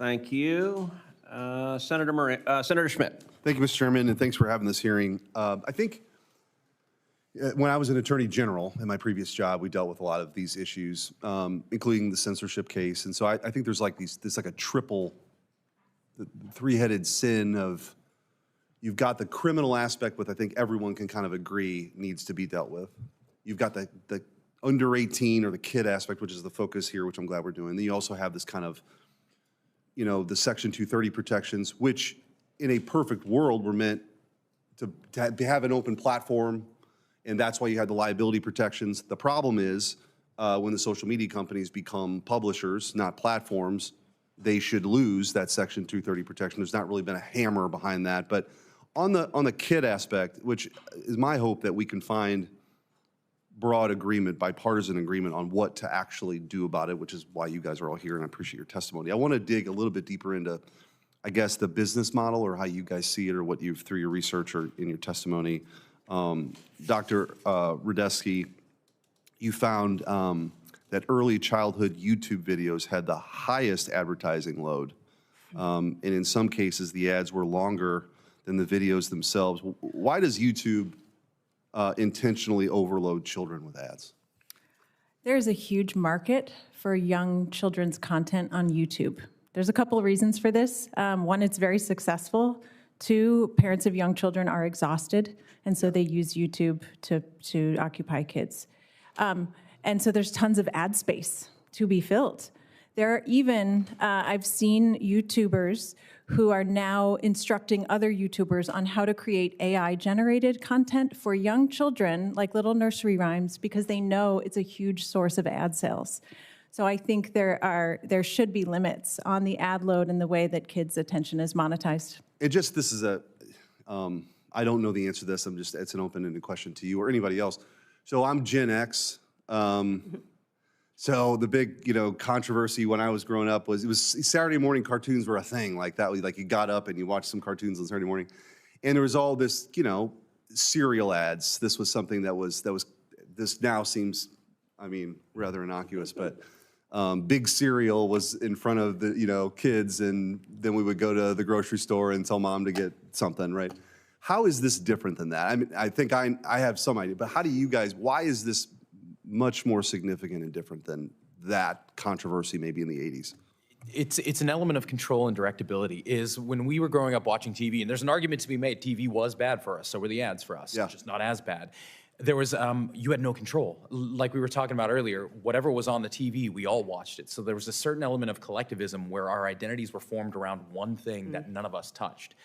Thank you. Senator Schmitt. Thank you, Mr. Chairman, and thanks for having this hearing. I think when I was an attorney general in my previous job, we dealt with a lot of these issues, including the censorship case. And so I think there's like there's like a triple, three-headed sin of, you've got the criminal aspect, which I think everyone can kind of agree needs to be dealt with. You've got the under 18 or the kid aspect, which is the focus here, which I'm glad we're doing. Then you also have this kind of, you know, the Section 230 protections, which in a perfect world were meant to have an open platform, and that's why you had the liability protections. The problem is when the social media companies become publishers, not platforms, they should lose that Section 230 protection. There's not really been a hammer behind that. But on the kid aspect, which is my hope that we can find broad agreement, bipartisan agreement on what to actually do about it, which is why you guys are all here, and I appreciate your testimony. I want to dig a little bit deeper into, I guess, the business model or how you guys see it or what you've, through your research or in your testimony. Dr. Radesky, you found that early childhood YouTube videos had the highest advertising load. And in some cases, the ads were longer than the videos themselves. Why does YouTube intentionally overload children with ads? There's a huge market for young children's content on YouTube. There's a couple of reasons for this. One, it's very successful. Two, parents of young children are exhausted, and so they use YouTube to occupy kids. And so there's tons of ad space to be filled. There are even, I've seen YouTubers who are now instructing other YouTubers on how to create AI-generated content for young children, like little nursery rhymes, because they know it's a huge source of ad sales. So I think there should be limits on the ad load and the way that kids' attention is monetized. And just, this is I don't know the answer to this. It's an open-ended question to you or anybody else. So I'm Gen X. So the big, controversy when I was growing up was Saturday morning cartoons were a thing like that. Like you got up and you watched some cartoons on Saturday morning, and there was all this, cereal ads. This was something this now seems, rather innocuous, but big cereal was in front of the, kids, and then we would go to the grocery store and tell mom to get something, right? How is this different than that? I think I have some idea, but how do you guys, why is this much more significant and different than that controversy maybe in the 80s? It's an element of control and directability. Is when we were growing up watching TV, and there's an argument to be made, TV was bad for us, so were the ads for us, just not as bad. There was, you had no control. Like we were talking about earlier, whatever was on the TV, we all watched it. So there was a certain element of collectivism where our identities were formed around one thing that none of us touched.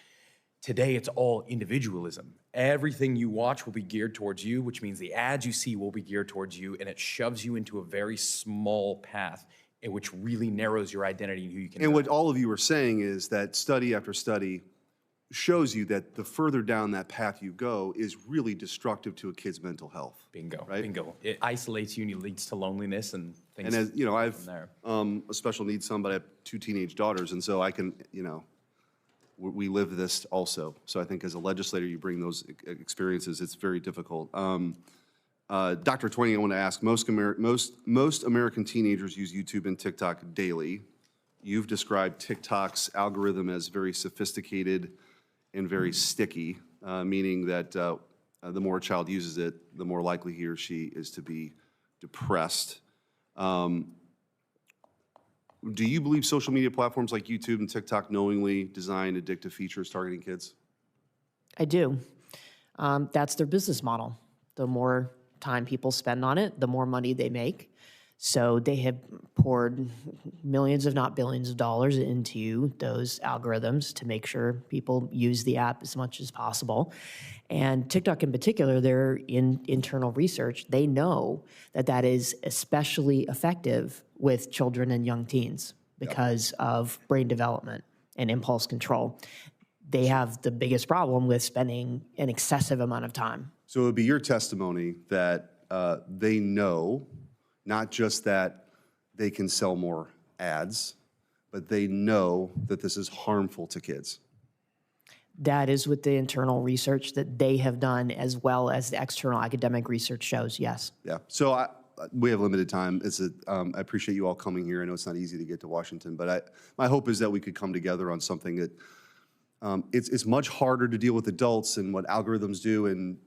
Today, it's all individualism. Everything you watch will be geared towards you, which means the ads you see will be geared towards you, and it shoves you into a very small path, which really narrows your identity and who you can. And what all of you are saying is that study after study shows you that the further down that path you go is really destructive to a kid's mental health. Bingo, right? Bingo. It isolates you and it leads to loneliness and things. And as you know, I've a special needs son, but I have 2 teenage daughters, and so I can, we live this also. So I think as a legislator, you bring those experiences. It's very difficult. Dr. Twining, I want to ask, most American teenagers use YouTube and TikTok daily. You've described TikTok's algorithm as very sophisticated and very sticky, meaning that the more a child uses it, the more likely he or she is to be depressed. Do you believe social media platforms like YouTube and TikTok knowingly design addictive features targeting kids? I do. That's their business model. The more time people spend on it, the more money they make. So they have poured millions, if not billions of dollars into those algorithms to make sure people use the app as much as possible. And TikTok in particular, their internal research, they know that is especially effective with children and young teens because of brain development and impulse control. They have the biggest problem with spending an excessive amount of time. So it would be your testimony that they know not just that they can sell more ads, but they know that this is harmful to kids. That is with the internal research that they have done, as well as the external academic research shows, yes. Yeah, so we have limited time. I appreciate you all coming here. I know it's not easy to get to Washington, but my hope is that we could come together on something that it's much harder to deal with adults and what algorithms do and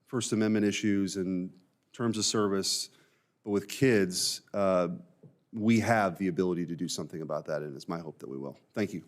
First Amendment issues and terms of service. But with kids, we have the ability to do something about that, and it's my hope that we will. Thank you.